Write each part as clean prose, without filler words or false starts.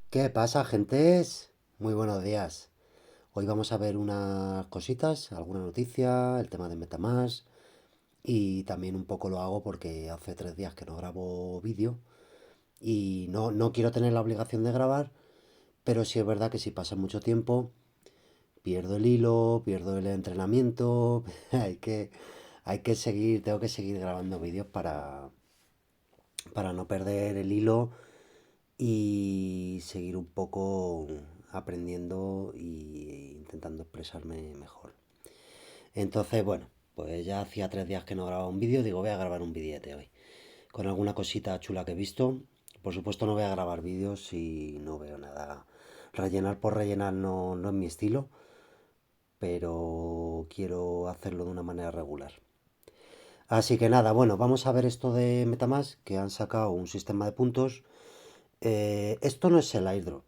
¿Qué pasa, gentes? Muy buenos días. Hoy vamos a ver unas cositas, alguna noticia, el tema de MetaMask y también un poco lo hago porque hace 3 días que no grabo vídeo y no quiero tener la obligación de grabar, pero sí es verdad que si pasa mucho tiempo pierdo el hilo, pierdo el entrenamiento, hay que, hay que seguir, tengo que seguir grabando vídeos para no perder el hilo y seguir un poco aprendiendo e intentando expresarme mejor. Entonces, bueno, pues ya hacía 3 días que no grababa un vídeo, digo, voy a grabar un vídeo hoy, con alguna cosita chula que he visto. Por supuesto no voy a grabar vídeos si no veo nada. Rellenar por rellenar no es mi estilo, pero quiero hacerlo de una manera regular. Así que nada, bueno, vamos a ver esto de MetaMask, que han sacado un sistema de puntos. Esto no es el airdrop.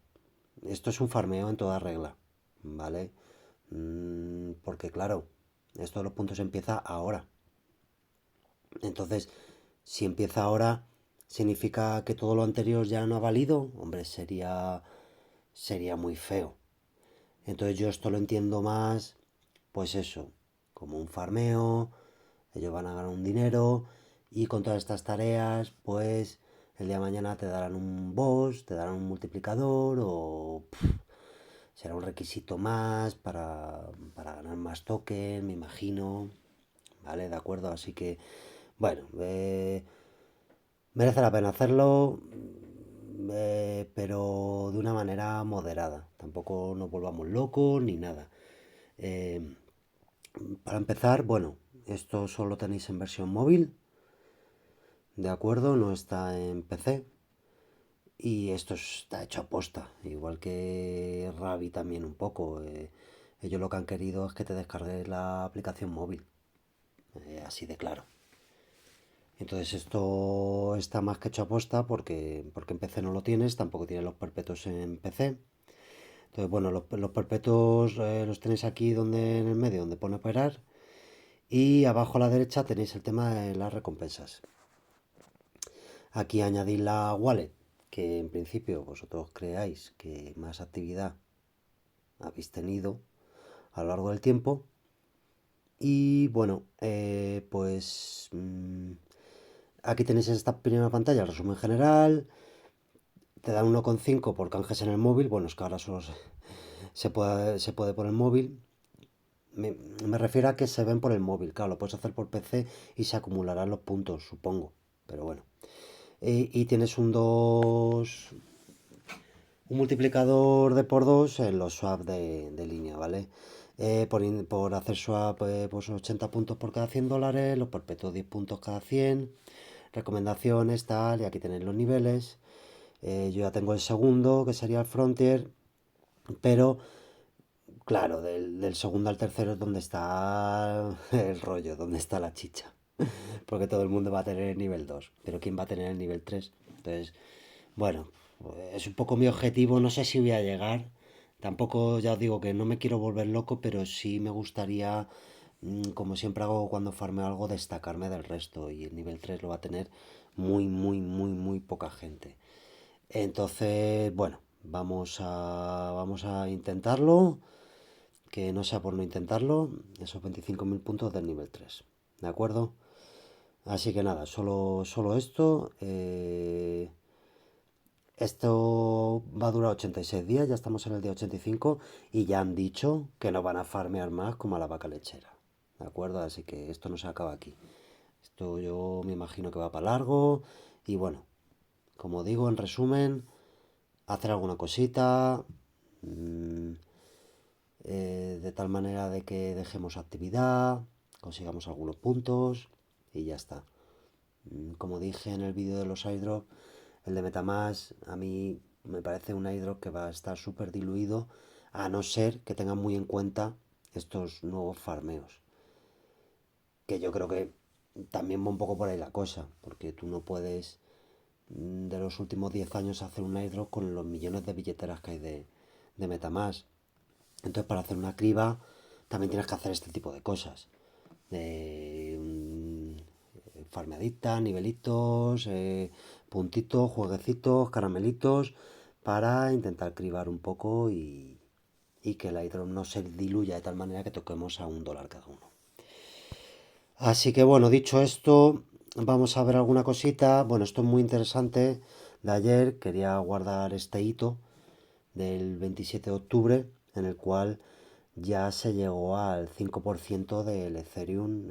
Esto es un farmeo en toda regla, ¿vale? Porque claro, esto de los puntos empieza ahora. Entonces, si empieza ahora, ¿significa que todo lo anterior ya no ha valido? Hombre, sería muy feo. Entonces yo esto lo entiendo más, pues eso, como un farmeo, ellos van a ganar un dinero y con todas estas tareas, pues el día de mañana te darán un boss, te darán un multiplicador o será un requisito más para ganar más token, me imagino. ¿Vale? De acuerdo, así que, bueno, merece la pena hacerlo, pero de una manera moderada. Tampoco nos volvamos locos ni nada. Eh, para empezar, bueno, esto solo tenéis en versión móvil, ¿de acuerdo? No está en PC. Y esto está hecho a posta, igual que Ravi también un poco. Ellos lo que han querido es que te descargues la aplicación móvil, así de claro. Entonces esto está más que hecho a posta porque en PC no lo tienes, tampoco tienes los perpetuos en PC. Entonces, bueno, los perpetuos los tenéis aquí donde en el medio, donde pone operar. Y abajo a la derecha tenéis el tema de las recompensas. Aquí añadís la wallet, que en principio vosotros creáis que más actividad habéis tenido a lo largo del tiempo. Y bueno, aquí tenéis en esta primera pantalla el resumen general. Te dan 1,5 por canjes en el móvil. Bueno, es que ahora solo se puede por el móvil. Me refiero a que se ven por el móvil. Claro, lo puedes hacer por PC y se acumularán los puntos, supongo. Pero bueno. Y tienes un multiplicador de por 2 en los swaps de línea, ¿vale? Por hacer swap, pues 80 puntos por cada $100, los perpetuos 10 puntos cada 100, recomendaciones, tal, y aquí tenéis los niveles. Yo ya tengo el segundo, que sería el Frontier, pero claro, del segundo al tercero es donde está el rollo, donde está la chicha. Porque todo el mundo va a tener el nivel 2, pero ¿quién va a tener el nivel 3? Entonces, bueno, es un poco mi objetivo, no sé si voy a llegar. Tampoco, ya os digo que no me quiero volver loco, pero sí me gustaría, como siempre hago cuando farmeo algo, destacarme del resto. Y el nivel 3 lo va a tener muy, muy, muy, muy poca gente. Entonces, bueno, vamos a intentarlo. Que no sea por no intentarlo, esos 25.000 puntos del nivel 3. ¿De acuerdo? Así que nada, solo esto. Esto va a durar 86 días, ya estamos en el día 85 y ya han dicho que no van a farmear más como a la vaca lechera. ¿De acuerdo? Así que esto no se acaba aquí. Esto yo me imagino que va para largo y bueno, como digo, en resumen, hacer alguna cosita de tal manera de que dejemos actividad, consigamos algunos puntos y ya está. Como dije en el vídeo de los airdrop, el de Metamask a mí me parece un airdrop que va a estar súper diluido, a no ser que tengan muy en cuenta estos nuevos farmeos. Que yo creo que también va un poco por ahí la cosa, porque tú no puedes de los últimos 10 años hacer un airdrop con los millones de billeteras que hay de Metamask. Entonces, para hacer una criba, también tienes que hacer este tipo de cosas. De farmeaditas, nivelitos, puntitos, jueguecitos, caramelitos, para intentar cribar un poco y que el airdrop no se diluya de tal manera que toquemos a $1 cada uno. Así que bueno, dicho esto, vamos a ver alguna cosita. Bueno, esto es muy interesante. De ayer quería guardar este hito del 27 de octubre, en el cual ya se llegó al 5% del Ethereum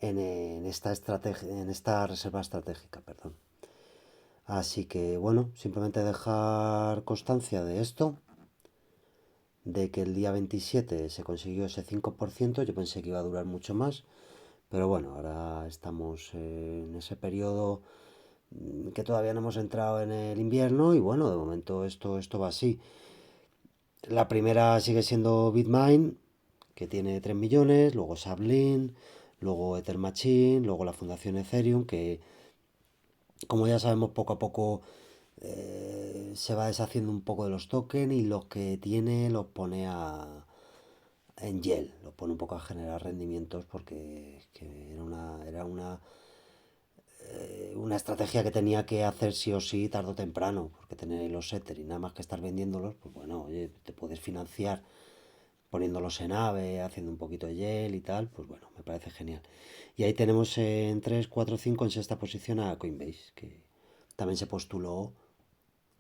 en esta en esta reserva estratégica, perdón. Así que bueno, simplemente dejar constancia de esto, de que el día 27 se consiguió ese 5%. Yo pensé que iba a durar mucho más, pero bueno, ahora estamos en ese periodo que todavía no hemos entrado en el invierno y bueno, de momento esto va así. La primera sigue siendo Bitmain, que tiene 3 millones, luego Sablin, luego Ether Machine, luego la Fundación Ethereum, que como ya sabemos poco a poco se va deshaciendo un poco de los tokens y los que tiene los pone en gel, los pone un poco a generar rendimientos porque era una estrategia que tenía que hacer sí o sí tarde o temprano, porque tener los Ether y nada más que estar vendiéndolos, pues bueno, oye, te puedes financiar poniéndolos en AVE, haciendo un poquito de gel y tal, pues bueno, me parece genial. Y ahí tenemos en 3 4 5 en sexta posición a Coinbase, que también se postuló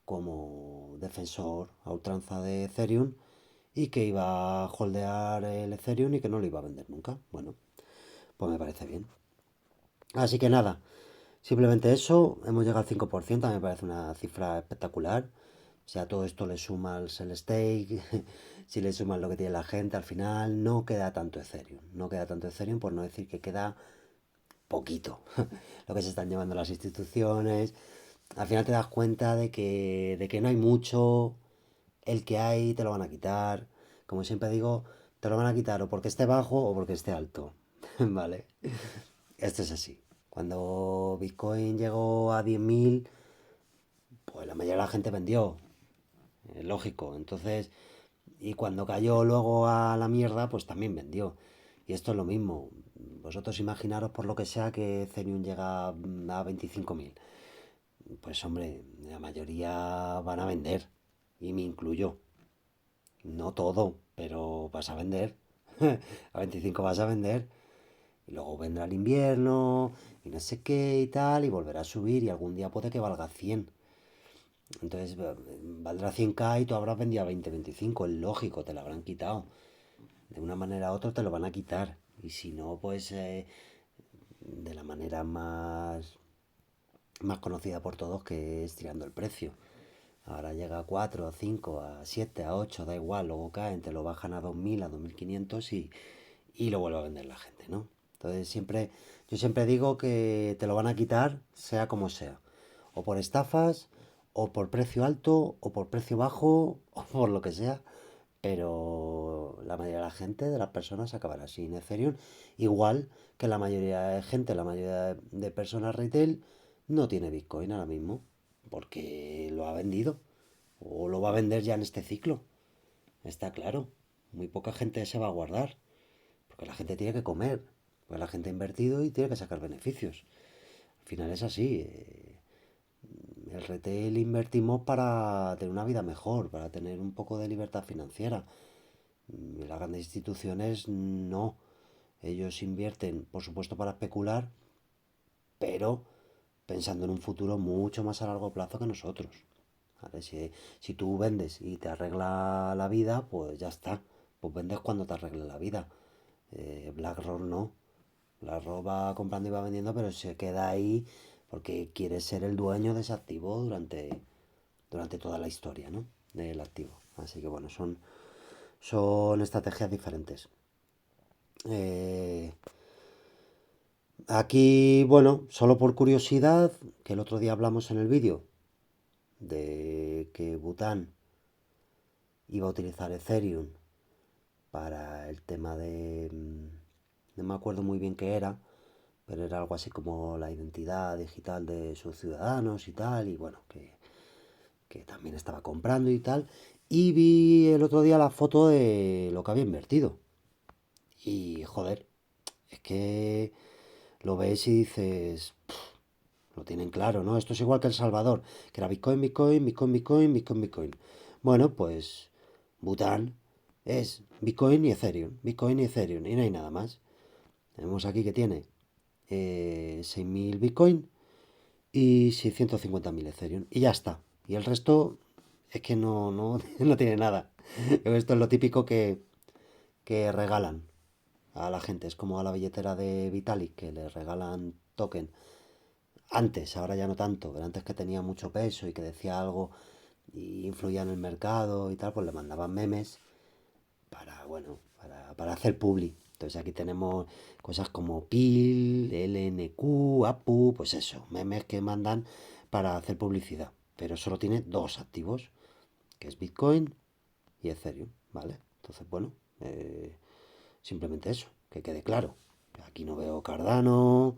como defensor a ultranza de Ethereum y que iba a holdear el Ethereum y que no lo iba a vender nunca. Bueno, pues me parece bien. Así que nada, simplemente eso, hemos llegado al 5%, a mí me parece una cifra espectacular. O sea, todo esto le suma al sell stake, si le suman lo que tiene la gente, al final no queda tanto Ethereum. No queda tanto Ethereum, por no decir que queda poquito. Lo que se están llevando las instituciones. Al final te das cuenta de que no hay mucho, el que hay te lo van a quitar. Como siempre digo, te lo van a quitar o porque esté bajo o porque esté alto. ¿Vale? Esto es así. Cuando Bitcoin llegó a 10.000, pues la mayoría de la gente vendió. Es lógico. Entonces, y cuando cayó luego a la mierda, pues también vendió. Y esto es lo mismo. Vosotros imaginaros por lo que sea que Ethereum llega a 25.000. Pues hombre, la mayoría van a vender. Y me incluyo. No todo, pero vas a vender. A 25 vas a vender. Y luego vendrá el invierno y no sé qué y tal. Y volverá a subir y algún día puede que valga 100. Entonces valdrá 100K y tú habrás vendido a 20, 25. Es lógico, te lo habrán quitado. De una manera u otra te lo van a quitar. Y si no, pues de la manera más conocida por todos, que es tirando el precio. Ahora llega a 4, a 5, a 7, a 8, da igual, luego caen, te lo bajan a 2.000, a 2.500 y lo vuelve a vender la gente, ¿no? Entonces yo siempre digo que te lo van a quitar, sea como sea. O por estafas, o por precio alto, o por precio bajo, o por lo que sea. Pero la mayoría de la gente, de las personas, acabará sin Ethereum. Igual que la mayoría de gente, la mayoría de personas retail, no tiene Bitcoin ahora mismo. Porque lo ha vendido. O lo va a vender ya en este ciclo. Está claro. Muy poca gente se va a guardar. Porque la gente tiene que comer. Porque la gente ha invertido y tiene que sacar beneficios. Al final es así. El retail invertimos para tener una vida mejor, para tener un poco de libertad financiera. Las grandes instituciones no. Ellos invierten, por supuesto, para especular, pero pensando en un futuro mucho más a largo plazo que nosotros. ¿Vale? Si tú vendes y te arregla la vida, pues ya está. Pues vendes cuando te arregle la vida. BlackRock no. BlackRock va comprando y va vendiendo, pero se queda ahí porque quiere ser el dueño de ese activo durante toda la historia, ¿no? Del activo. Así que bueno, son estrategias diferentes. Eh, Aquí, bueno, solo por curiosidad, que el otro día hablamos en el vídeo de que Bután iba a utilizar Ethereum para el tema no me acuerdo muy bien qué era, pero era algo así como la identidad digital de sus ciudadanos y tal, y bueno, que también estaba comprando y tal. Y vi el otro día la foto de lo que había invertido. Y joder, es que lo ves y dices, lo tienen claro, ¿no? Esto es igual que El Salvador, que era Bitcoin, Bitcoin, Bitcoin, Bitcoin, Bitcoin, Bitcoin. Bueno, pues Bután es Bitcoin y Ethereum, y no hay nada más. Tenemos aquí que tiene 6.000 Bitcoin y 650.000 Ethereum, y ya está. Y el resto es que no tiene nada. Esto es lo típico que regalan a la gente. Es como a la billetera de Vitalik, que le regalan token. Antes, ahora ya no tanto, pero antes que tenía mucho peso y que decía algo y influía en el mercado y tal, pues le mandaban memes para, bueno, para hacer publi. Entonces aquí tenemos cosas como PIL, LNQ, APU, pues eso, memes que mandan para hacer publicidad. Pero solo tiene dos activos, que es Bitcoin y Ethereum, ¿vale? Entonces, bueno, simplemente eso, que quede claro. Aquí no veo Cardano,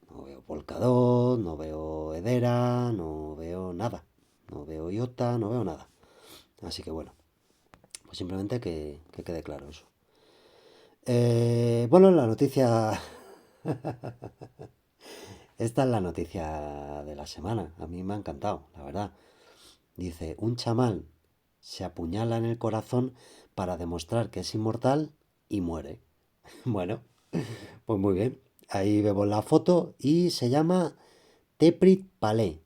no veo Polkadot, no veo Hedera, no veo nada. No veo IOTA, no veo nada. Así que bueno, pues simplemente que quede claro eso. Bueno, la noticia... Esta es la noticia de la semana. A mí me ha encantado, la verdad. Dice, un chamán se apuñala en el corazón para demostrar que es inmortal y muere. Bueno, pues muy bien. Ahí vemos la foto y se llama Teprit Palé.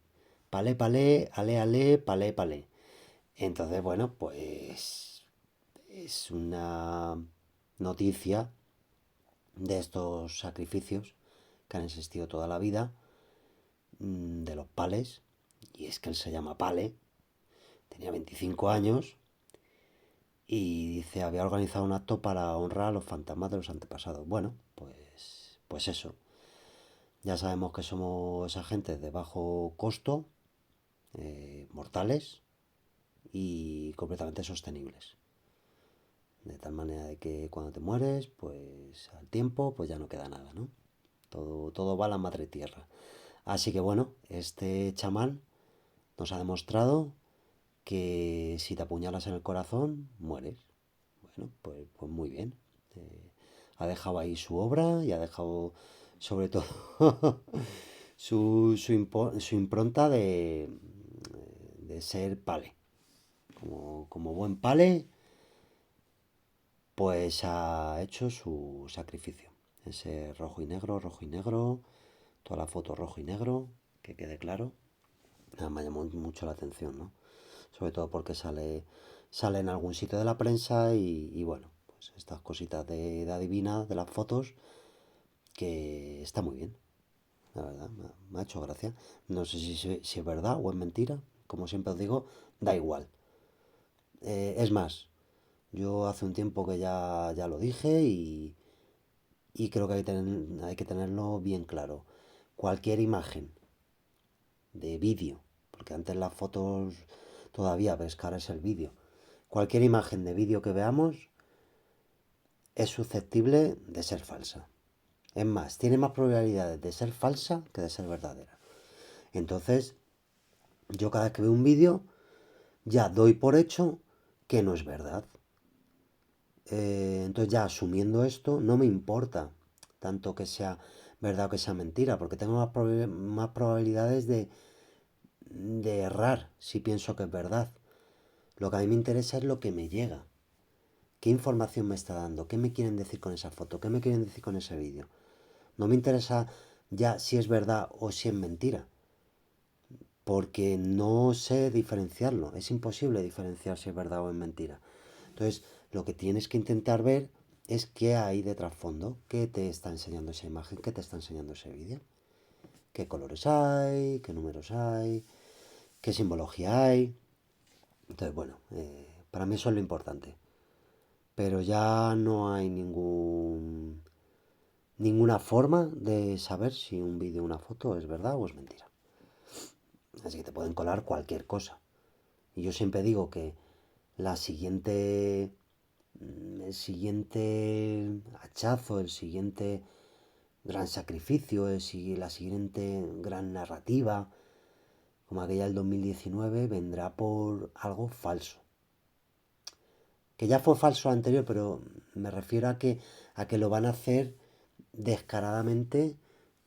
Palé, palé, ale, ale, palé, palé. Entonces, bueno, pues es una noticia de estos sacrificios que han existido toda la vida, de los pales. Y es que él se llama Pale, tenía 25 años y dice, había organizado un acto para honrar a los fantasmas de los antepasados. Bueno, pues eso. Ya sabemos que somos esa gente de bajo costo, mortales y completamente sostenibles. De tal manera de que cuando te mueres, pues al tiempo, pues ya no queda nada, ¿no? Todo va a la madre tierra. Así que bueno, este chamán nos ha demostrado que si te apuñalas en el corazón, mueres. Bueno, pues muy bien. Eh, ha dejado ahí su obra y ha dejado sobre todo su impronta de ser pale. Como buen pale, pues ha hecho su sacrificio. Ese rojo y negro, toda la foto rojo y negro, que quede claro. Nada, me llamó mucho la atención, ¿no? Sobre todo porque sale en algún sitio de la prensa y bueno, pues estas cositas de adivina de las fotos, que está muy bien, la verdad, me ha hecho gracia. No sé si es verdad o es mentira, como siempre os digo, da igual. Es más, yo hace un tiempo que ya lo dije y creo que hay que tenerlo bien claro. Cualquier imagen de vídeo, porque antes las fotos todavía ves que ahora es el vídeo. Cualquier imagen de vídeo que veamos es susceptible de ser falsa. Es más, tiene más probabilidades de ser falsa que de ser verdadera. Entonces, yo cada vez que veo un vídeo, ya doy por hecho que no es verdad. Entonces ya asumiendo esto, no me importa tanto que sea verdad o que sea mentira, porque tengo más probabilidades de errar si pienso que es verdad. Lo que a mí me interesa es lo que me llega. ¿Qué información me está dando? ¿Qué me quieren decir con esa foto? ¿Qué me quieren decir con ese vídeo? No me interesa ya si es verdad o si es mentira, porque no sé diferenciarlo. Es imposible diferenciar si es verdad o es mentira. Entonces, lo que tienes que intentar ver es qué hay de trasfondo, qué te está enseñando esa imagen, qué te está enseñando ese vídeo, qué colores hay, qué números hay, qué simbología hay. Entonces, bueno, para mí eso es lo importante. Pero ya no hay ninguna forma de saber si un vídeo o una foto es verdad o es mentira. Así que te pueden colar cualquier cosa. Y yo siempre digo que la siguiente, el siguiente hachazo, el siguiente gran sacrificio, la siguiente gran narrativa, como aquella del 2019, vendrá por algo falso. Que ya fue falso anterior, pero me refiero a que lo van a hacer descaradamente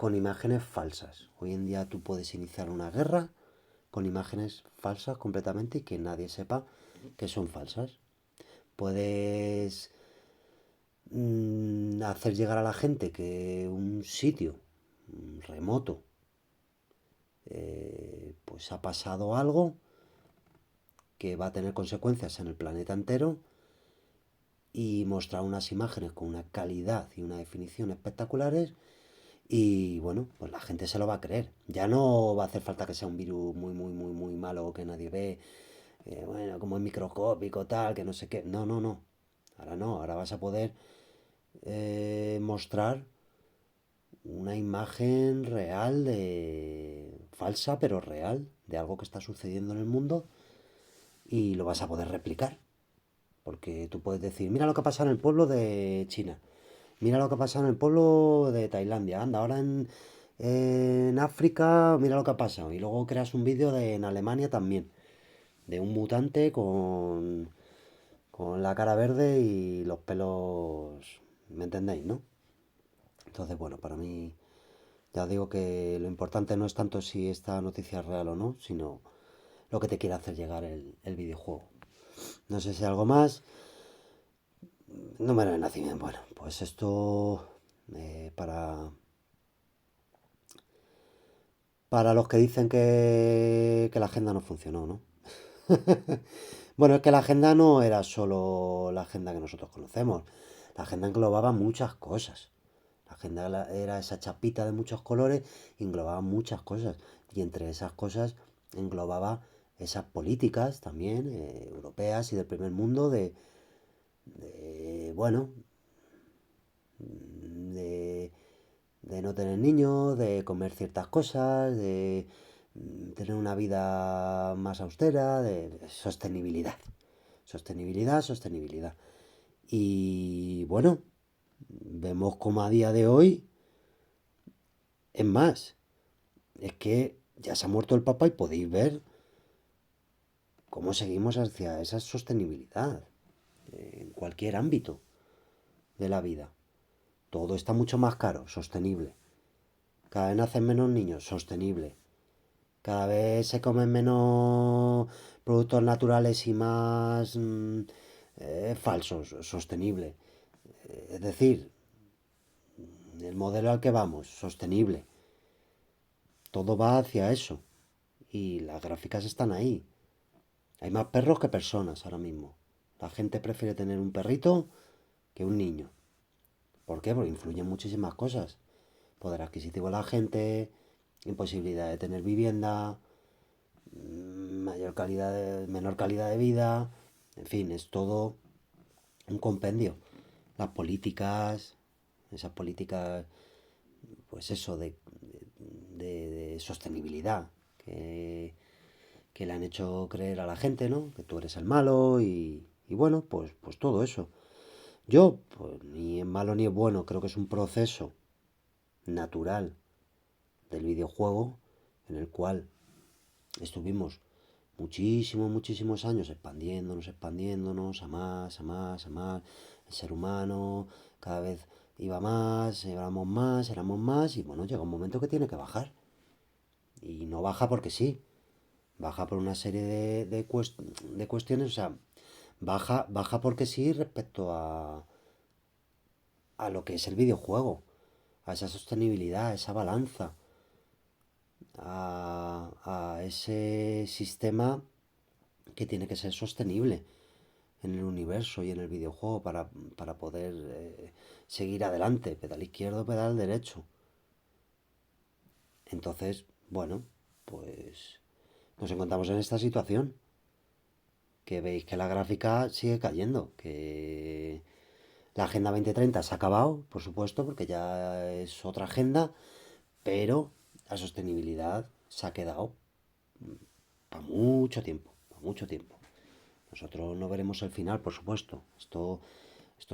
con imágenes falsas. Hoy en día tú puedes iniciar una guerra con imágenes falsas completamente y que nadie sepa que son falsas. Puedes hacer llegar a la gente que un sitio remoto pues ha pasado algo que va a tener consecuencias en el planeta entero y mostrar unas imágenes con una calidad y una definición espectaculares y bueno, pues la gente se lo va a creer. Ya no va a hacer falta que sea un virus muy, muy, muy, muy malo que nadie ve, bueno, como es microscópico, tal, que no sé qué. No, no, no. Ahora no, ahora vas a poder mostrar una imagen real de falsa pero real de algo que está sucediendo en el mundo y lo vas a poder replicar porque tú puedes decir mira lo que ha pasado en el pueblo de China, mira lo que ha pasado en el pueblo de Tailandia, anda ahora en África mira lo que ha pasado y luego creas un vídeo en Alemania también de un mutante con la cara verde y los pelos, ¿me entendéis, no? Entonces, bueno, para mí ya digo que lo importante no es tanto si esta noticia es real o no, sino lo que te quiere hacer llegar el videojuego. No sé si algo más. Número de nacimiento. Bueno, pues esto para los que dicen que la agenda no funcionó, ¿no? Bueno, es que la agenda no era solo la agenda que nosotros conocemos. La agenda englobaba muchas cosas. La agenda era esa chapita de muchos colores y englobaba muchas cosas. Y entre esas cosas englobaba esas políticas también europeas y del primer mundo bueno, de, de no tener niños, de comer ciertas cosas, de tener una vida más austera, de sostenibilidad. Sostenibilidad, sostenibilidad. Y bueno, vemos como a día de hoy, es más, es que ya se ha muerto el Papa y podéis ver cómo seguimos hacia esa sostenibilidad en cualquier ámbito de la vida. Todo está mucho más caro, sostenible. Cada vez nacen menos niños, sostenible. Cada vez se comen menos productos naturales y más falsos, sostenible. Es decir, el modelo al que vamos, sostenible. Todo va hacia eso. Y las gráficas están ahí. Hay más perros que personas ahora mismo. La gente prefiere tener un perrito que un niño. ¿Por qué? Porque influyen muchísimas cosas. Poder adquisitivo de la gente, imposibilidad de tener vivienda, menor calidad de vida, en fin, es todo un compendio. Las políticas, esas políticas, pues eso, de sostenibilidad, que le han hecho creer a la gente, ¿no? Que tú eres el malo y bueno, pues todo eso. Yo, pues ni es malo ni es bueno, creo que es un proceso natural del videojuego en el cual estuvimos muchísimos años expandiéndonos a más, a más, a más. El ser humano cada vez iba más, éramos más y bueno, llega un momento que tiene que bajar. Y no baja porque sí, baja por una serie de cuestiones, o sea, baja porque sí respecto a lo que es el videojuego, a esa sostenibilidad, a esa balanza, a ese sistema que tiene que ser sostenible en el universo y en el videojuego para poder seguir adelante, pedal izquierdo, pedal derecho. Entonces, bueno, pues nos encontramos en esta situación, que veis que la gráfica sigue cayendo, que la Agenda 2030 se ha acabado, por supuesto, porque ya es otra agenda, pero la sostenibilidad se ha quedado para mucho tiempo, para mucho tiempo. Nosotros no veremos el final, por supuesto. Esto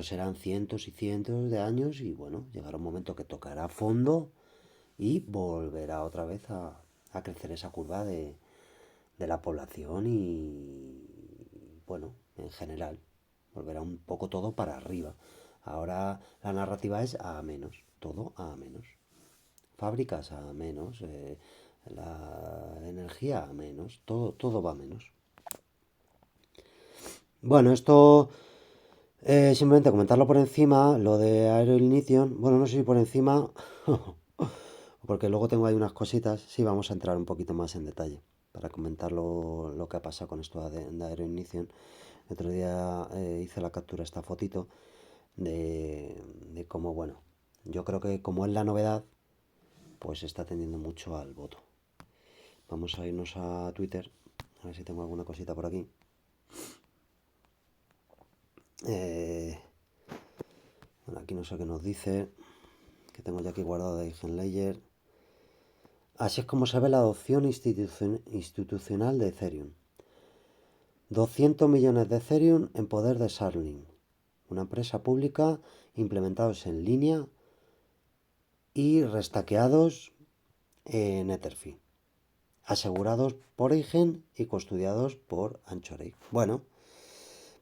serán cientos y cientos de años y bueno, llegará un momento que tocará a fondo y volverá otra vez a crecer esa curva de la población y bueno, en general, volverá un poco todo para arriba. Ahora la narrativa es a menos, todo a menos. fábricas a menos, la energía a menos, todo va a menos. Bueno, esto simplemente comentarlo por encima, lo de Aero Ignition, bueno, no sé si por encima, porque luego tengo ahí unas cositas, sí, vamos a entrar un poquito más en detalle para comentar lo que ha pasado con esto de Aero Ignition. El otro día hice la captura, esta fotito, de cómo, bueno, yo creo que como es la novedad, pues está tendiendo mucho al voto. Vamos a irnos a Twitter, a ver si tengo alguna cosita por aquí. Eh, bueno, aquí no sé qué nos dice, que tengo ya aquí guardado de Eigenlayer. Así es como se ve la adopción institucional de Ethereum. 200 millones de Ethereum en poder de Sarlink, una empresa pública implementados en línea y restaqueados en Etherfi, asegurados por Eigen y custodiados por Anchorage. Bueno,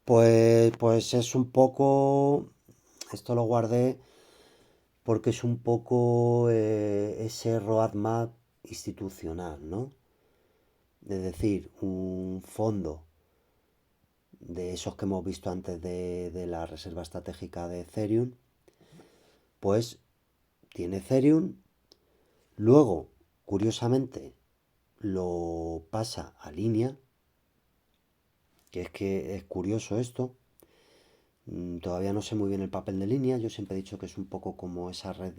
pues es un poco, esto lo guardé porque es un poco ese roadmap institucional, ¿no? Es decir, un fondo de esos que hemos visto antes de la reserva estratégica de Ethereum, pues tiene Ethereum, luego, curiosamente, lo pasa a línea, que es curioso esto. Todavía no sé muy bien el papel de línea, yo siempre he dicho que es un poco como esa red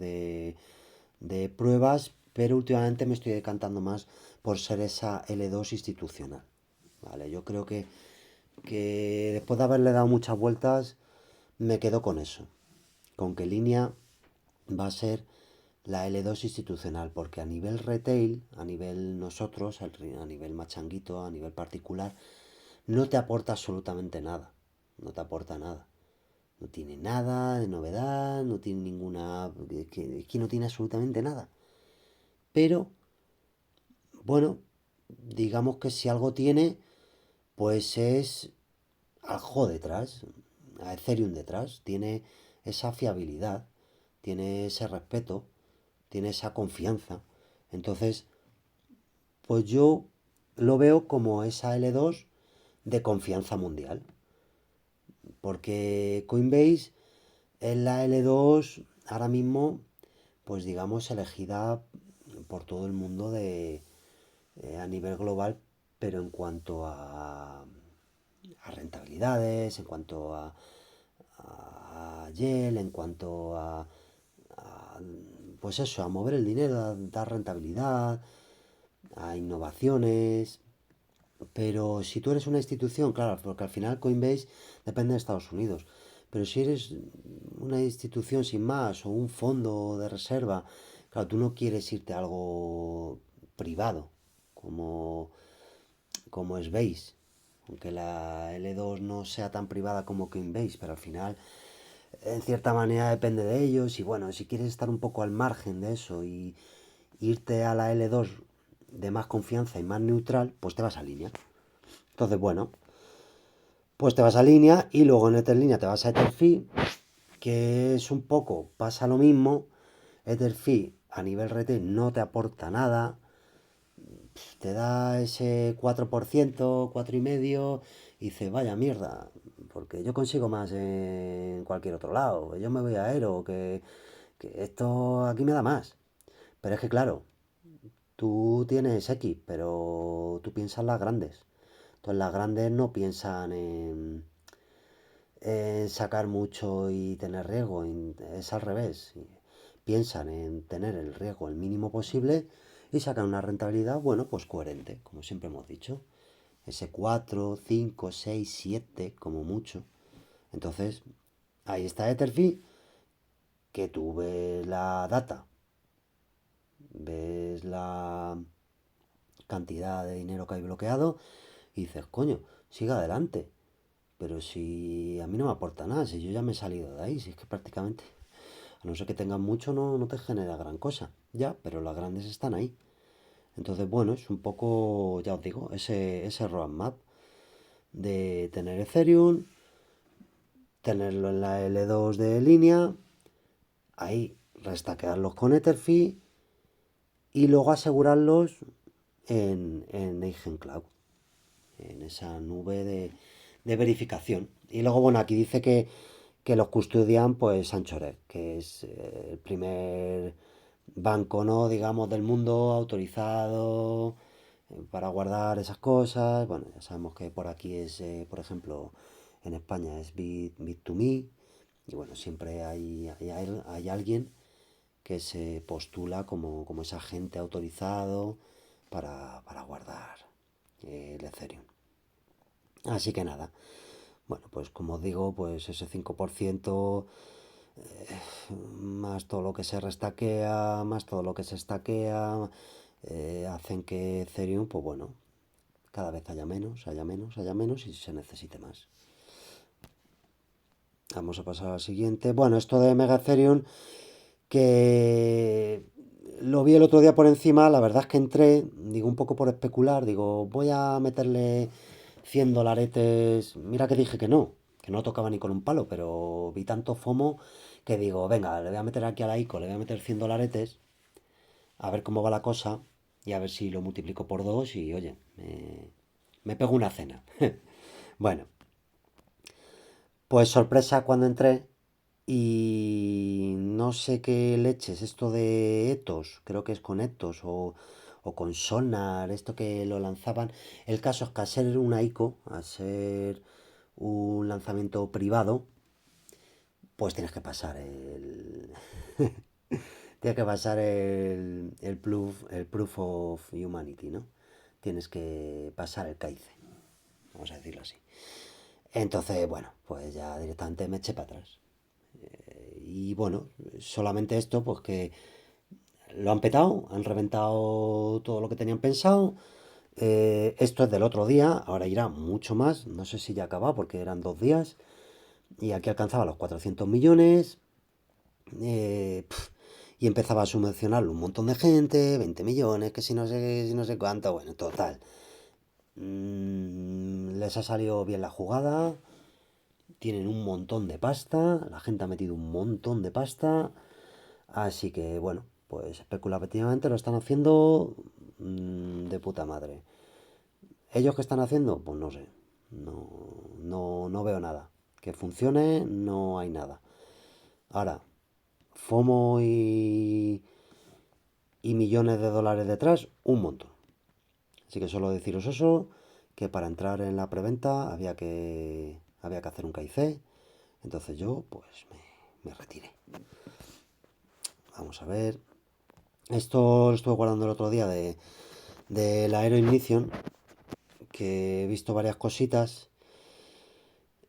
de pruebas, pero últimamente me estoy decantando más por ser esa L2 institucional. Vale, yo creo que después de haberle dado muchas vueltas, me quedo con eso, con que línea va a ser la L2 institucional, porque a nivel retail, a nivel nosotros, a nivel machanguito, a nivel particular, no te aporta absolutamente nada, no te aporta nada. No tiene nada de novedad, no tiene ninguna... Es que no tiene absolutamente nada. Pero, bueno, digamos que si algo tiene, pues es algo detrás, a Ethereum detrás, tiene esa fiabilidad, tiene ese respeto, tiene esa confianza. Entonces, pues yo lo veo como esa L2 de confianza mundial. Porque Coinbase es la L2 ahora mismo, pues digamos, elegida por todo el mundo a nivel global, pero en cuanto a rentabilidades, en cuanto a YEL, en cuanto a, pues eso, a mover el dinero, a dar rentabilidad, a innovaciones. Pero si tú eres una institución, claro, porque al final Coinbase depende de Estados Unidos. Pero si eres una institución sin más o un fondo de reserva, claro, tú no quieres irte a algo privado, como, como es Base. Aunque la L2 no sea tan privada como Coinbase, pero al final, en cierta manera, depende de ellos. Y bueno, si quieres estar un poco al margen de eso y irte a la L2 de más confianza y más neutral, pues te vas a línea. Entonces, bueno, pues te vas a línea y luego en Etherlínea te vas a Etherfi, que es un poco, pasa lo mismo. Etherfi a nivel retail no te aporta nada, te da ese 4%, 4,5%, y dices, vaya mierda, porque yo consigo más en cualquier otro lado, yo me voy a Aero, que esto aquí me da más. Pero es que claro, tú tienes X, pero tú piensas las grandes. Entonces las grandes no piensan en sacar mucho y tener riesgo, es al revés. Piensan en tener el riesgo el mínimo posible y sacan una rentabilidad, bueno, pues coherente, como siempre hemos dicho. Ese 4 5 6 7 como mucho. Entonces, ahí está Etherfi, que tú ves la data, ves la cantidad de dinero que hay bloqueado y dices, coño, siga adelante. Pero si a mí no me aporta nada, si yo ya me he salido de ahí, si es que prácticamente, a no ser que tengas mucho, no te genera gran cosa. Ya, pero las grandes están ahí. Entonces, bueno, es un poco, ya os digo, ese roadmap de tener Ethereum, tenerlo en la L2 de línea, ahí restaquearlos con Etherfi y luego asegurarlos en Agent Cloud, en esa nube de verificación. Y luego, bueno, aquí dice que los custodian pues Anchorage, que es el primer banco, ¿no? Digamos, del mundo autorizado para guardar esas cosas. Bueno, ya sabemos que por aquí es, por ejemplo, en España es Bit2Me. Y bueno, siempre hay alguien que se postula como ese agente autorizado para guardar el Ethereum. Así que nada, bueno, pues como os digo, pues ese 5% más todo lo que se restaquea, más todo lo que se estaquea, hacen que Ethereum, pues bueno, cada vez haya menos, haya menos, haya menos y se necesite más. Vamos a pasar al siguiente. Bueno, esto de Mega Ethereum, que lo vi el otro día por encima, la verdad es que entré, digo, un poco por especular, digo, voy a meterle 100 dolaretes, mira que no tocaba ni con un palo, pero vi tanto FOMO que digo, venga, le voy a meter aquí a la ICO, le voy a meter 100 dolaretes, a ver cómo va la cosa y a ver si lo multiplico por dos y oye, me pego una cena. Bueno, pues sorpresa cuando entré y no sé qué leches, esto de Ethos, creo que es con Ethos o con Sonar, esto que lo lanzaban. El caso es que al ser una ICO, al ser un lanzamiento privado, pues tienes que pasar tienes que pasar el proof of humanity, ¿no? Tienes que pasar el CAICE, vamos a decirlo así. Entonces, bueno, pues ya directamente me eché para atrás. Y bueno, solamente esto, pues que lo han petado, han reventado todo lo que tenían pensado. Esto es del otro día, ahora irá mucho más. No sé si ya acaba porque eran 2 días. Y aquí alcanzaba los 400 millones. Y empezaba a subvencionarlo un montón de gente, 20 millones, que si no sé, si no sé cuánto. Bueno, total. Les ha salido bien la jugada. Tienen un montón de pasta. La gente ha metido un montón de pasta. Así que bueno, pues especulativamente lo están haciendo de puta madre. ¿Ellos qué están haciendo? Pues no sé. No veo nada. Que funcione, no hay nada. Ahora, FOMO y millones de dólares detrás, un montón. Así que solo deciros eso, que para entrar en la preventa había que hacer un KIC. Entonces yo, pues me retiré. Vamos a ver. Esto lo estuve guardando el otro día de la Aero Ignition, que he visto varias cositas.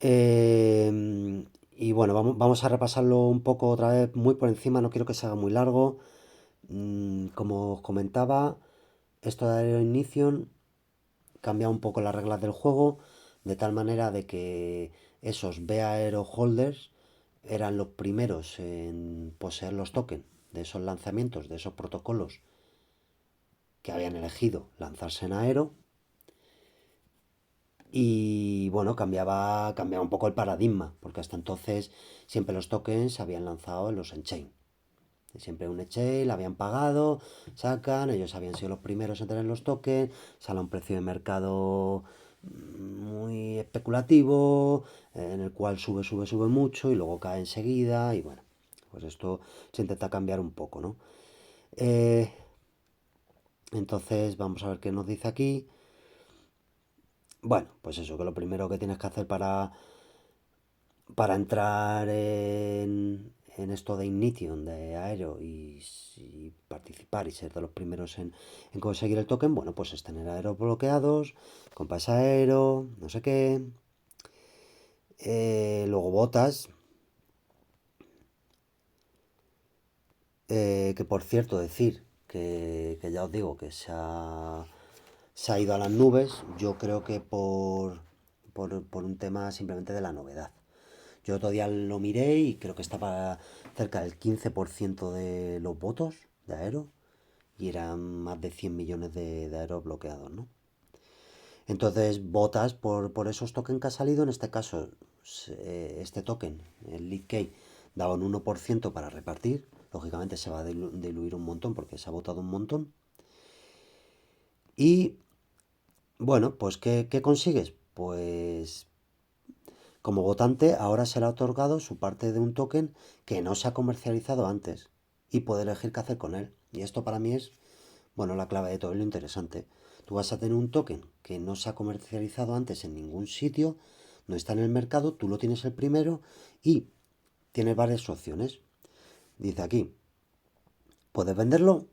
Y bueno, vamos a repasarlo un poco otra vez, muy por encima, no quiero que se haga muy largo. Como os comentaba, esto de Aero Ignition cambia un poco las reglas del juego, de tal manera de que esos BAERO holders eran los primeros en poseer los tokens de esos lanzamientos, de esos protocolos que habían elegido lanzarse en Aero. Y bueno, cambiaba un poco el paradigma, porque hasta entonces siempre los tokens se habían lanzado en los on-chain. Siempre un exchange, habían pagado, sacan, ellos habían sido los primeros en tener los tokens, sale a un precio de mercado muy especulativo, en el cual sube mucho y luego cae enseguida. Y bueno, pues esto se intenta cambiar un poco, ¿no? Eh, entonces, vamos a ver qué nos dice aquí. Bueno, pues eso, que lo primero que tienes que hacer para entrar en esto de Ignition, de Aero, y participar y ser de los primeros en conseguir el token, bueno, pues es tener Aero bloqueados, compás Aero, no sé qué. Luego botas, que por cierto decir que ya os digo que se ha ido a las nubes, yo creo que por un tema simplemente de la novedad. Yo otro día lo miré y creo que estaba cerca del 15% de los votos de Aero y eran más de 100 millones de Aero bloqueados, ¿no? Entonces votas por esos tokens que ha salido, en este caso este token, el lead key, daba un 1% para repartir, lógicamente se va a diluir un montón porque se ha votado un montón. Y bueno, pues ¿qué consigues? Pues como votante ahora será otorgado su parte de un token que no se ha comercializado antes y puede elegir qué hacer con él. Y esto para mí es, bueno, la clave de todo y lo interesante. Tú vas a tener un token que no se ha comercializado antes en ningún sitio, no está en el mercado, tú lo tienes el primero y tienes varias opciones. Dice aquí, puedes venderlo,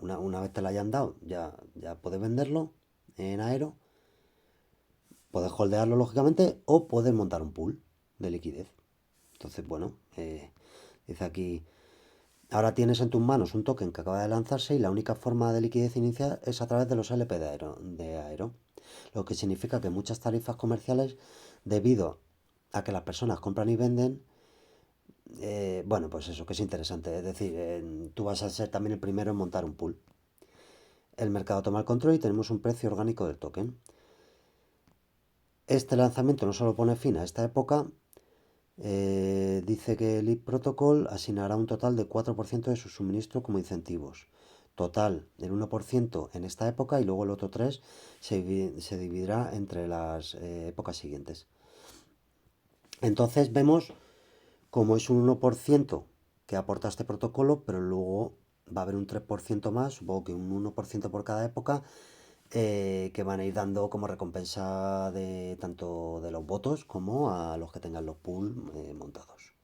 una vez te la hayan dado, ya puedes venderlo en Aero, puedes holdearlo lógicamente o puedes montar un pool de liquidez. Entonces, bueno, dice aquí, ahora tienes en tus manos un token que acaba de lanzarse y la única forma de liquidez inicial es a través de los LP de Aero, lo que significa que muchas tarifas comerciales, debido a que las personas compran y venden, bueno, pues eso, que es interesante. Es decir, tú vas a ser también el primero en montar un pool. El mercado toma el control y tenemos un precio orgánico del token. Este lanzamiento no solo pone fin a esta época, dice que el IP Protocol asignará un total de 4% de su suministro como incentivos. Total, el 1% en esta época y luego el otro 3% se dividirá entre las épocas siguientes. Entonces vemos como es un 1% que aporta este protocolo, pero luego va a haber un 3% más, supongo que un 1% por cada época, que van a ir dando como recompensa de tanto de los votos como a los que tengan los pools montados.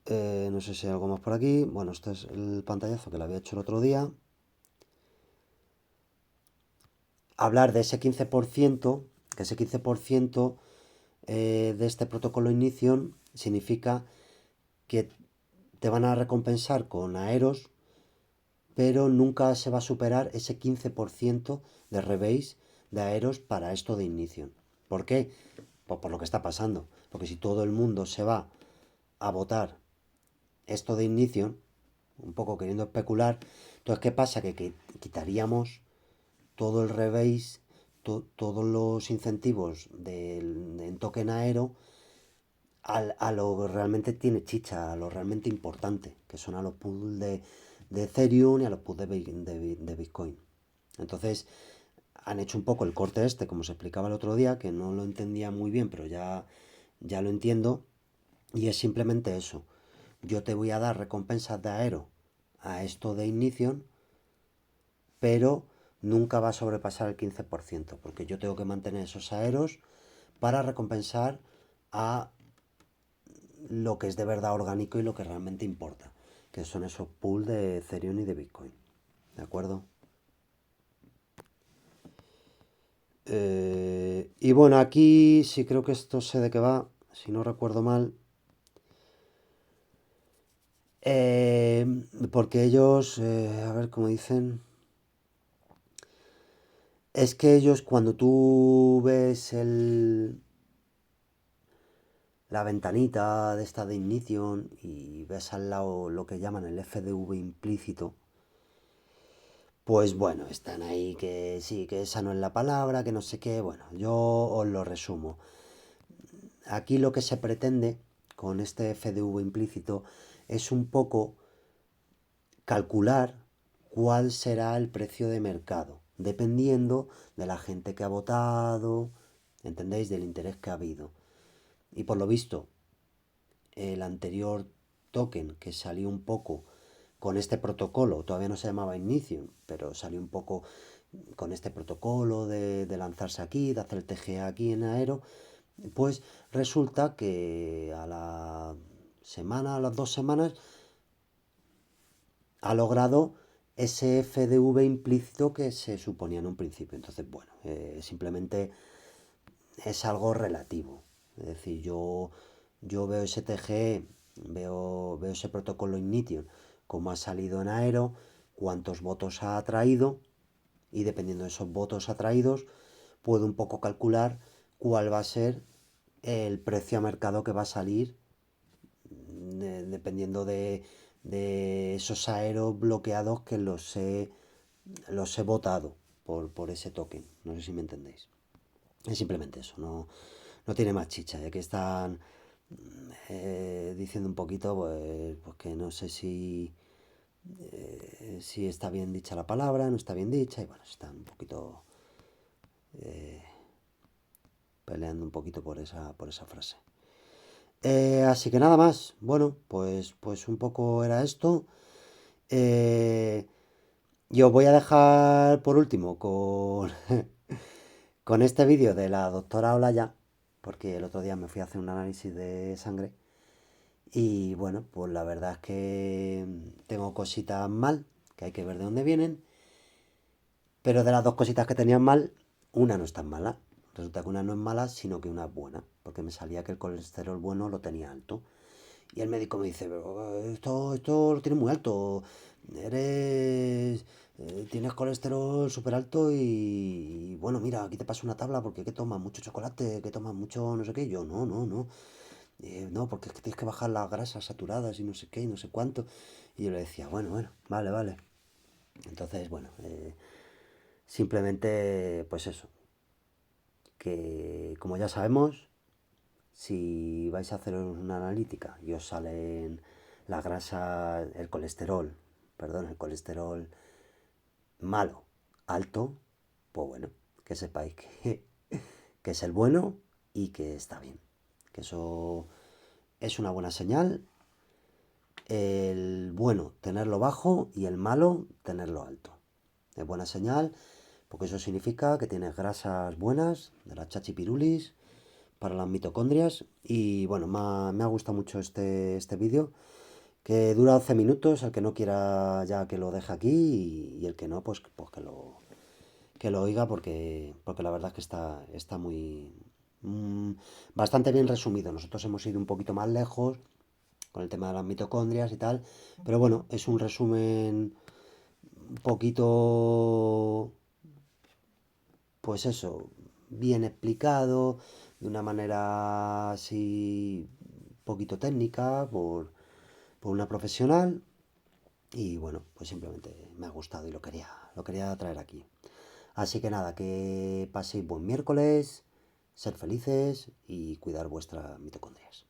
No sé si hay algo más por aquí. Bueno, este es el pantallazo que le había hecho el otro día. Hablar de ese 15%, que ese 15% de este protocolo Ignition significa que te van a recompensar con aeros, pero nunca se va a superar ese 15% de rebase de aeros para esto de Ignition. ¿Por qué? Pues por lo que está pasando. Porque si todo el mundo se va a votar esto de Ignition, un poco queriendo especular, entonces ¿qué pasa? Que quitaríamos todo el rebase, todos los incentivos en token aero a lo que realmente tiene chicha, a lo realmente importante, que son a los pools de Ethereum y a los pools de Bitcoin. Entonces, han hecho un poco el corte este, como se explicaba el otro día, que no lo entendía muy bien, pero ya lo entiendo, y es simplemente eso. Yo te voy a dar recompensas de aero a esto de Ignition, pero nunca va a sobrepasar el 15%, porque yo tengo que mantener esos aeros para recompensar a lo que es de verdad orgánico y lo que realmente importa, que son esos pools de Ethereum y de Bitcoin. ¿De acuerdo? Y bueno, aquí sí creo que esto sé de qué va, si no recuerdo mal. Eh, Porque ellos, a ver cómo dicen, es que ellos cuando tú ves la ventanita de esta de Ignition y ves al lado lo que llaman el FDV implícito, pues bueno, están ahí que sí, que esa no es la palabra, que no sé qué. Bueno, yo os lo resumo. Aquí lo que se pretende con este FDV implícito es un poco calcular cuál será el precio de mercado, dependiendo de la gente que ha votado, ¿entendéis? Del interés que ha habido. Y por lo visto, el anterior token que salió un poco con este protocolo, todavía no se llamaba Ignition, pero salió un poco con este protocolo de lanzarse aquí, de hacer el TGA aquí en Aero, pues resulta que a la semana, a las 2 semanas, ha logrado ese FDV implícito que se suponía en un principio. Entonces, bueno, simplemente es algo relativo. Es decir, yo veo ese TGE, veo ese protocolo Ignition, cómo ha salido en Aero, cuántos votos ha atraído, y dependiendo de esos votos atraídos, puedo un poco calcular cuál va a ser el precio a mercado que va a salir, dependiendo de esos aeros bloqueados que los he votado por ese token. No sé si me entendéis. Es simplemente eso, no tiene más chicha, ya que están diciendo un poquito, pues que no sé si está bien dicha la palabra, no está bien dicha, y bueno, están un poquito peleando un poquito por esa frase. Así que nada más, bueno, pues un poco era esto. Eh, yo voy a dejar por último con este vídeo de la doctora Olaya, porque el otro día me fui a hacer un análisis de sangre y bueno, pues la verdad es que tengo cositas mal, que hay que ver de dónde vienen, pero de las dos cositas que tenían mal, una no es tan mala. Resulta que una no es mala, sino que una es buena, porque me salía que el colesterol bueno lo tenía alto. Y el médico me dice, "Pero esto lo tienes muy alto, tienes colesterol súper alto y bueno, mira, aquí te paso una tabla porque que tomas mucho chocolate, que tomas mucho no sé qué". Yo, no, no, no, no, porque es que tienes que bajar las grasas saturadas y no sé qué y no sé cuánto. Y yo le decía, bueno, bueno, vale, vale. Entonces, bueno, simplemente, pues eso, que como ya sabemos, si vais a hacer una analítica y os salen la grasa, el colesterol malo, alto, pues bueno, que sepáis que es el bueno y que está bien. Que eso es una buena señal. El bueno, tenerlo bajo y el malo, tenerlo alto. Es buena señal porque eso significa que tienes grasas buenas de las chachipirulis para las mitocondrias. Y bueno, me ha gustado mucho este vídeo, que dura 12 minutos. El que no quiera ya que lo deje aquí y el que no, pues que lo oiga porque la verdad es que está muy mm, bastante bien resumido. Nosotros hemos ido un poquito más lejos con el tema de las mitocondrias y tal, pero bueno, es un resumen un poquito, pues eso, bien explicado, de una manera así, poquito técnica, por una profesional. Y bueno, pues simplemente me ha gustado y lo quería traer aquí. Así que nada, que paséis buen miércoles, ser felices y cuidar vuestras mitocondrias.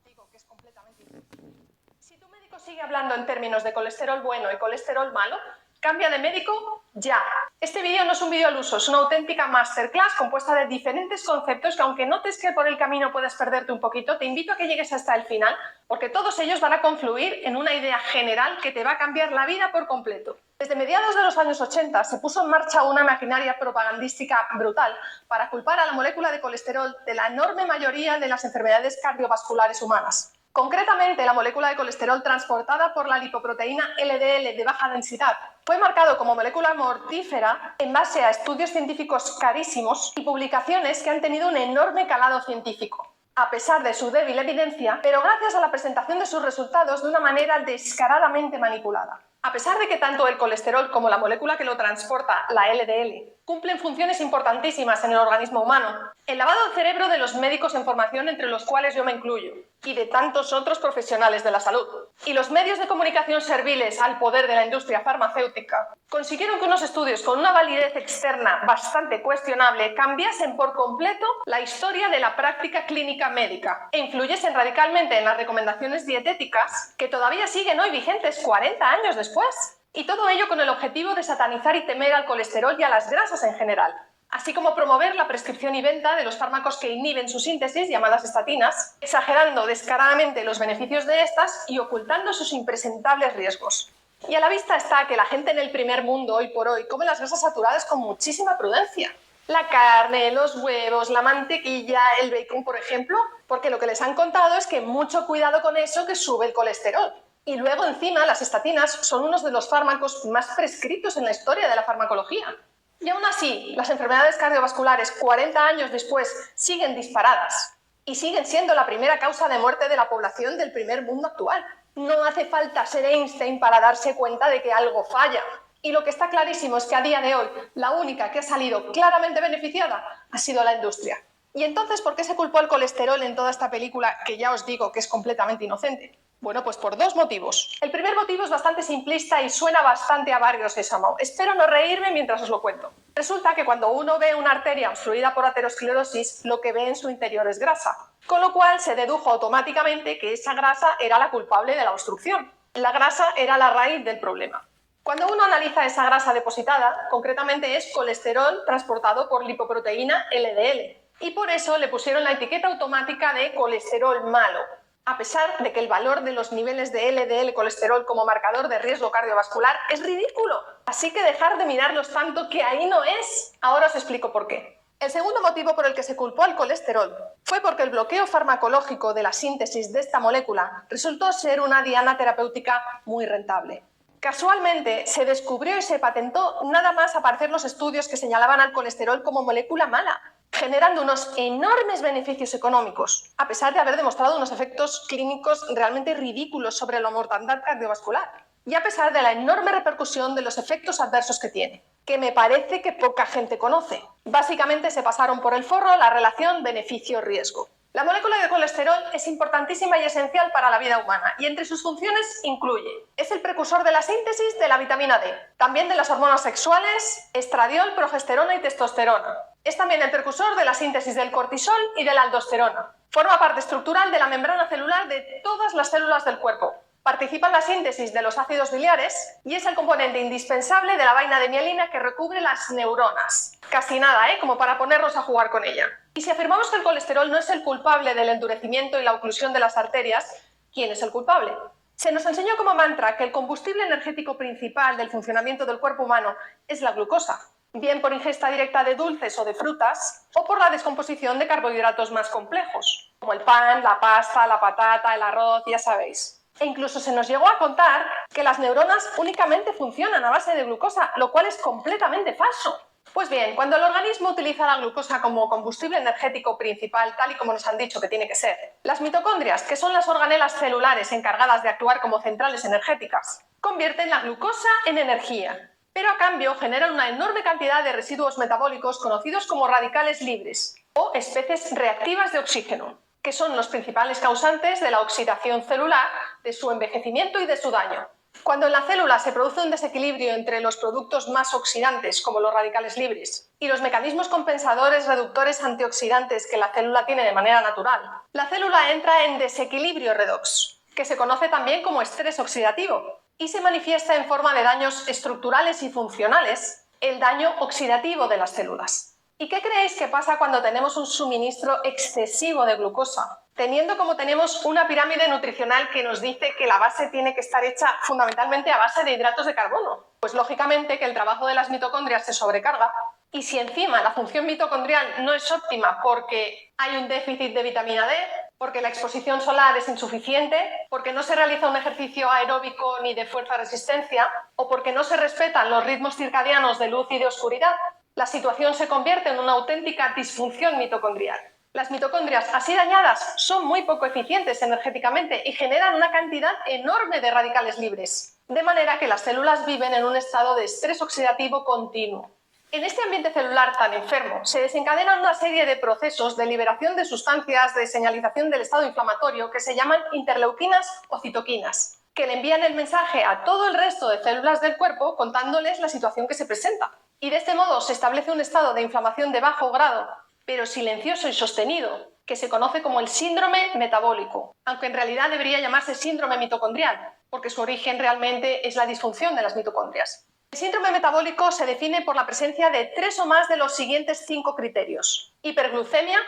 Digo que es completamente inútil. Si tu médico sigue hablando en términos de colesterol bueno y colesterol malo, cambia de médico ya. Este vídeo no es un vídeo al uso, es una auténtica masterclass compuesta de diferentes conceptos que, aunque notes que por el camino puedes perderte un poquito, te invito a que llegues hasta el final, porque todos ellos van a confluir en una idea general que te va a cambiar la vida por completo. Desde mediados de los años 80 se puso en marcha una maquinaria propagandística brutal para culpar a la molécula de colesterol de la enorme mayoría de las enfermedades cardiovasculares humanas. Concretamente, la molécula de colesterol transportada por la lipoproteína LDL de baja densidad fue marcado como molécula mortífera en base a estudios científicos carísimos y publicaciones que han tenido un enorme calado científico. A pesar de su débil evidencia, pero gracias a la presentación de sus resultados de una manera descaradamente manipulada. A pesar de que tanto el colesterol como la molécula que lo transporta, la LDL, cumplen funciones importantísimas en el organismo humano, el lavado de cerebro de los médicos en formación, entre los cuales yo me incluyo, y de tantos otros profesionales de la salud, y los medios de comunicación serviles al poder de la industria farmacéutica, consiguieron que unos estudios con una validez externa bastante cuestionable cambiasen por completo la historia de la práctica clínica médica e influyesen radicalmente en las recomendaciones dietéticas que todavía siguen hoy vigentes 40 años después. Y todo ello con el objetivo de satanizar y temer al colesterol y a las grasas en general, así como promover la prescripción y venta de los fármacos que inhiben su síntesis, llamadas estatinas, exagerando descaradamente los beneficios de estas y ocultando sus impresentables riesgos. Y a la vista está que la gente en el primer mundo, hoy por hoy, come las grasas saturadas con muchísima prudencia. La carne, los huevos, la mantequilla, el bacon, por ejemplo, porque lo que les han contado es que mucho cuidado con eso, que sube el colesterol. Y luego, encima, las estatinas son uno de los fármacos más prescritos en la historia de la farmacología. Y aún así, las enfermedades cardiovasculares 40 años después siguen disparadas y siguen siendo la primera causa de muerte de la población del primer mundo actual. No hace falta ser Einstein para darse cuenta de que algo falla. Y lo que está clarísimo es que a día de hoy la única que ha salido claramente beneficiada ha sido la industria. ¿Y entonces por qué se culpó al colesterol en toda esta película, que ya os digo que es completamente inocente? Bueno, pues por dos motivos. El primer motivo es bastante simplista y suena bastante a Barrio Sésamo. Espero no reírme mientras os lo cuento. Resulta que cuando uno ve una arteria obstruida por aterosclerosis, lo que ve en su interior es grasa, con lo cual se dedujo automáticamente que esa grasa era la culpable de la obstrucción. La grasa era la raíz del problema. Cuando uno analiza esa grasa depositada, concretamente es colesterol transportado por lipoproteína LDL, y por eso le pusieron la etiqueta automática de colesterol malo, a pesar de que el valor de los niveles de LDL colesterol como marcador de riesgo cardiovascular es ridículo. Así que dejar de mirarlos tanto, que ahí no es. Ahora os explico por qué. El segundo motivo por el que se culpó al colesterol fue porque el bloqueo farmacológico de la síntesis de esta molécula resultó ser una diana terapéutica muy rentable. Casualmente se descubrió y se patentó nada más aparecer los estudios que señalaban al colesterol como molécula mala, generando unos enormes beneficios económicos, a pesar de haber demostrado unos efectos clínicos realmente ridículos sobre la mortandad cardiovascular, y a pesar de la enorme repercusión de los efectos adversos que tiene, que me parece que poca gente conoce. Básicamente se pasaron por el forro la relación beneficio-riesgo. La molécula de colesterol es importantísima y esencial para la vida humana, y entre sus funciones incluye: es el precursor de la síntesis de la vitamina D, también de las hormonas sexuales, estradiol, progesterona y testosterona. Es también el precursor de la síntesis del cortisol y de la aldosterona. Forma parte estructural de la membrana celular de todas las células del cuerpo. Participa en la síntesis de los ácidos biliares y es el componente indispensable de la vaina de mielina que recubre las neuronas. Casi nada, como para ponernos a jugar con ella. Y si afirmamos que el colesterol no es el culpable del endurecimiento y la oclusión de las arterias, ¿quién es el culpable? Se nos enseñó como mantra que el combustible energético principal del funcionamiento del cuerpo humano es la glucosa, bien por ingesta directa de dulces o de frutas, o por la descomposición de carbohidratos más complejos, como el pan, la pasta, la patata, el arroz, ya sabéis. E incluso se nos llegó a contar que las neuronas únicamente funcionan a base de glucosa, lo cual es completamente falso. Pues bien, cuando el organismo utiliza la glucosa como combustible energético principal, tal y como nos han dicho que tiene que ser, las mitocondrias, que son las organelas celulares encargadas de actuar como centrales energéticas, convierten la glucosa en energía, pero a cambio generan una enorme cantidad de residuos metabólicos conocidos como radicales libres o especies reactivas de oxígeno, que son los principales causantes de la oxidación celular, de su envejecimiento y de su daño. Cuando en la célula se produce un desequilibrio entre los productos más oxidantes, como los radicales libres, y los mecanismos compensadores reductores antioxidantes que la célula tiene de manera natural, la célula entra en desequilibrio redox, que se conoce también como estrés oxidativo, y se manifiesta en forma de daños estructurales y funcionales, el daño oxidativo de las células. ¿Y qué creéis que pasa cuando tenemos un suministro excesivo de glucosa? Teniendo como tenemos una pirámide nutricional que nos dice que la base tiene que estar hecha fundamentalmente a base de hidratos de carbono. Pues lógicamente que el trabajo de las mitocondrias se sobrecarga, y si encima la función mitocondrial no es óptima porque hay un déficit de vitamina D, porque la exposición solar es insuficiente, porque no se realiza un ejercicio aeróbico ni de fuerza-resistencia, o porque no se respetan los ritmos circadianos de luz y de oscuridad, la situación se convierte en una auténtica disfunción mitocondrial. Las mitocondrias así dañadas son muy poco eficientes energéticamente y generan una cantidad enorme de radicales libres, de manera que las células viven en un estado de estrés oxidativo continuo. En este ambiente celular tan enfermo se desencadenan una serie de procesos de liberación de sustancias de señalización del estado inflamatorio que se llaman interleuquinas o citoquinas, que le envían el mensaje a todo el resto de células del cuerpo contándoles la situación que se presenta. Y de este modo se establece un estado de inflamación de bajo grado, pero silencioso y sostenido, que se conoce como el síndrome metabólico, aunque en realidad debería llamarse síndrome mitocondrial, porque su origen realmente es la disfunción de las mitocondrias. El síndrome metabólico se define por la presencia de 3 o más de los siguientes 5 criterios: hiperglucemia,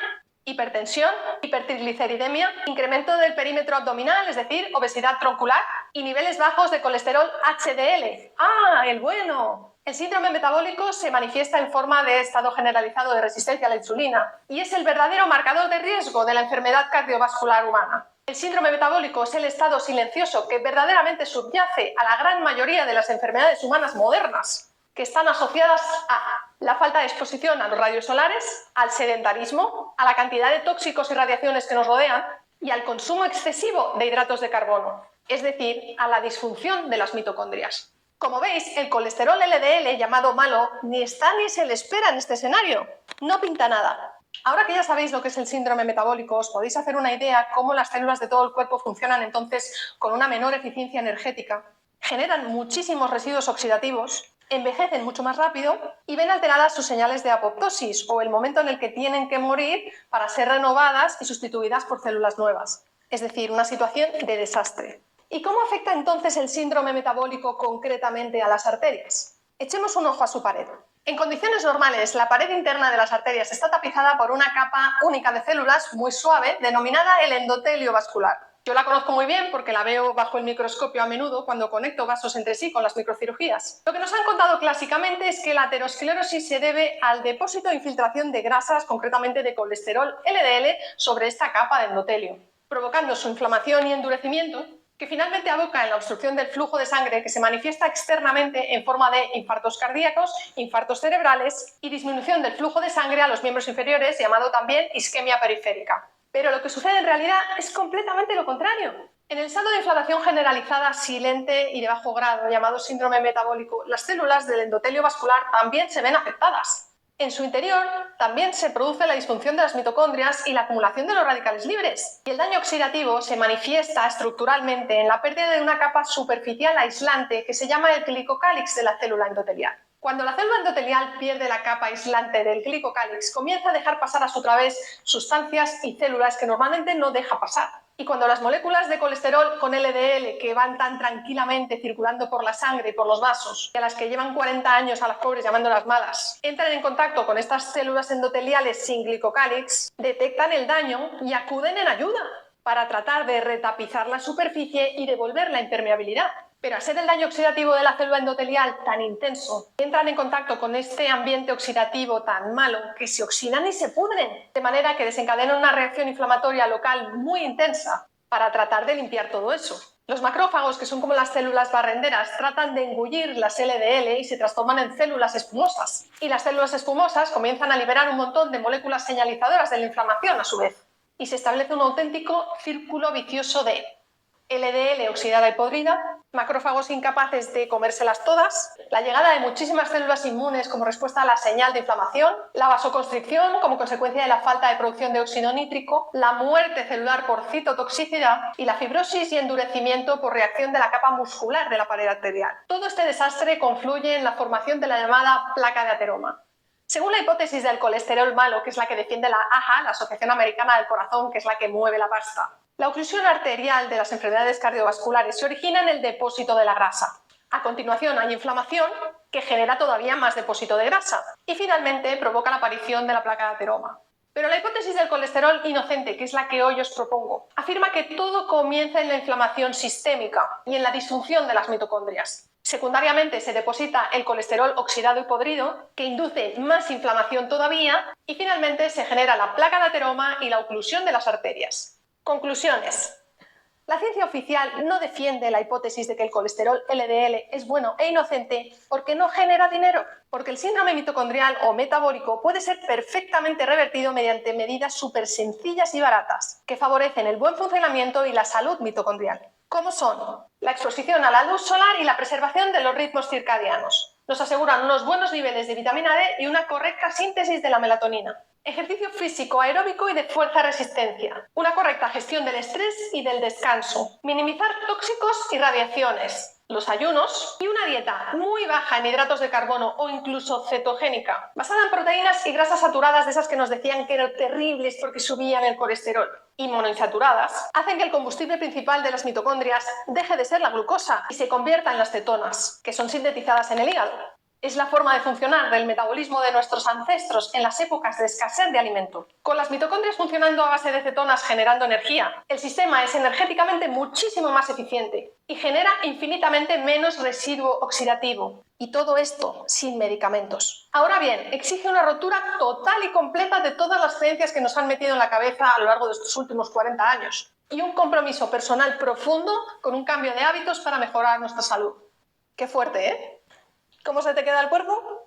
hipertensión, hipertrigliceridemia, incremento del perímetro abdominal, es decir, obesidad troncular, y niveles bajos de colesterol HDL. ¡Ah, el bueno! El síndrome metabólico se manifiesta en forma de estado generalizado de resistencia a la insulina y es el verdadero marcador de riesgo de la enfermedad cardiovascular humana. El síndrome metabólico es el estado silencioso que verdaderamente subyace a la gran mayoría de las enfermedades humanas modernas, que están asociadas a la falta de exposición a los rayos solares, al sedentarismo, a la cantidad de tóxicos y radiaciones que nos rodean y al consumo excesivo de hidratos de carbono, es decir, a la disfunción de las mitocondrias. Como veis, el colesterol LDL, llamado malo, ni está ni se le espera en este escenario. No pinta nada. Ahora que ya sabéis lo que es el síndrome metabólico, os podéis hacer una idea cómo las células de todo el cuerpo funcionan entonces con una menor eficiencia energética, generan muchísimos residuos oxidativos, envejecen mucho más rápido y ven alteradas sus señales de apoptosis, o el momento en el que tienen que morir para ser renovadas y sustituidas por células nuevas. Es decir, una situación de desastre. ¿Y cómo afecta entonces el síndrome metabólico concretamente a las arterias? Echemos un ojo a su pared. En condiciones normales, la pared interna de las arterias está tapizada por una capa única de células muy suave, denominada el endotelio vascular. Yo la conozco muy bien porque la veo bajo el microscopio a menudo cuando conecto vasos entre sí con las microcirugías. Lo que nos han contado clásicamente es que la aterosclerosis se debe al depósito e infiltración de grasas, concretamente de colesterol LDL, sobre esta capa de endotelio, provocando su inflamación y endurecimiento, que finalmente aboca en la obstrucción del flujo de sangre, que se manifiesta externamente en forma de infartos cardíacos, infartos cerebrales y disminución del flujo de sangre a los miembros inferiores, llamado también isquemia periférica. Pero lo que sucede en realidad es completamente lo contrario. En el estado de inflamación generalizada, silente y de bajo grado, llamado síndrome metabólico, las células del endotelio vascular también se ven afectadas. En su interior también se produce la disfunción de las mitocondrias y la acumulación de los radicales libres. Y el daño oxidativo se manifiesta estructuralmente en la pérdida de una capa superficial aislante que se llama el glicocálix de la célula endotelial. Cuando la célula endotelial pierde la capa aislante del glicocálix, comienza a dejar pasar a su través sustancias y células que normalmente no deja pasar. Y cuando las moléculas de colesterol con LDL, que van tan tranquilamente circulando por la sangre y por los vasos, y a las que llevan 40 años a las pobres llamándolas malas, entran en contacto con estas células endoteliales sin glicocálix, detectan el daño y acuden en ayuda para tratar de retapizar la superficie y devolver la impermeabilidad. Pero al ser el daño oxidativo de la célula endotelial tan intenso, entran en contacto con este ambiente oxidativo tan malo que se oxidan y se pudren, de manera que desencadenan una reacción inflamatoria local muy intensa para tratar de limpiar todo eso. Los macrófagos, que son como las células barrenderas, tratan de engullir las LDL y se transforman en células espumosas. Y las células espumosas comienzan a liberar un montón de moléculas señalizadoras de la inflamación a su vez. Y se establece un auténtico círculo vicioso de LDL oxidada y podrida, macrófagos incapaces de comérselas todas, la llegada de muchísimas células inmunes como respuesta a la señal de inflamación, la vasoconstricción como consecuencia de la falta de producción de óxido nítrico, la muerte celular por citotoxicidad y la fibrosis y endurecimiento por reacción de la capa muscular de la pared arterial. Todo este desastre confluye en la formación de la llamada placa de ateroma. Según la hipótesis del colesterol malo, que es la que defiende la AHA, la Asociación Americana del Corazón, que es la que mueve la pasta, la oclusión arterial de las enfermedades cardiovasculares se origina en el depósito de la grasa. A continuación hay inflamación, que genera todavía más depósito de grasa, y finalmente provoca la aparición de la placa de ateroma. Pero la hipótesis del colesterol inocente, que es la que hoy os propongo, afirma que todo comienza en la inflamación sistémica y en la disfunción de las mitocondrias. Secundariamente se deposita el colesterol oxidado y podrido, que induce más inflamación todavía, y finalmente se genera la placa de ateroma y la oclusión de las arterias. Conclusiones. La ciencia oficial no defiende la hipótesis de que el colesterol LDL es bueno e inocente porque no genera dinero, porque el síndrome mitocondrial o metabólico puede ser perfectamente revertido mediante medidas súper sencillas y baratas que favorecen el buen funcionamiento y la salud mitocondrial, como son la exposición a la luz solar y la preservación de los ritmos circadianos. Nos aseguran unos buenos niveles de vitamina D y una correcta síntesis de la melatonina. Ejercicio físico aeróbico y de fuerza-resistencia. Una correcta gestión del estrés y del descanso. Minimizar tóxicos y radiaciones. Los ayunos y una dieta muy baja en hidratos de carbono o incluso cetogénica, basada en proteínas y grasas saturadas, de esas que nos decían que eran terribles porque subían el colesterol, y monoinsaturadas, hacen que el combustible principal de las mitocondrias deje de ser la glucosa y se convierta en las cetonas, que son sintetizadas en el hígado. Es la forma de funcionar del metabolismo de nuestros ancestros en las épocas de escasez de alimento. Con las mitocondrias funcionando a base de cetonas generando energía, el sistema es energéticamente muchísimo más eficiente y genera infinitamente menos residuo oxidativo. Y todo esto sin medicamentos. Ahora bien, exige una rotura total y completa de todas las creencias que nos han metido en la cabeza a lo largo de estos últimos 40 años. Y un compromiso personal profundo con un cambio de hábitos para mejorar nuestra salud. Qué fuerte, ¿eh? ¿Cómo se te queda el cuerpo?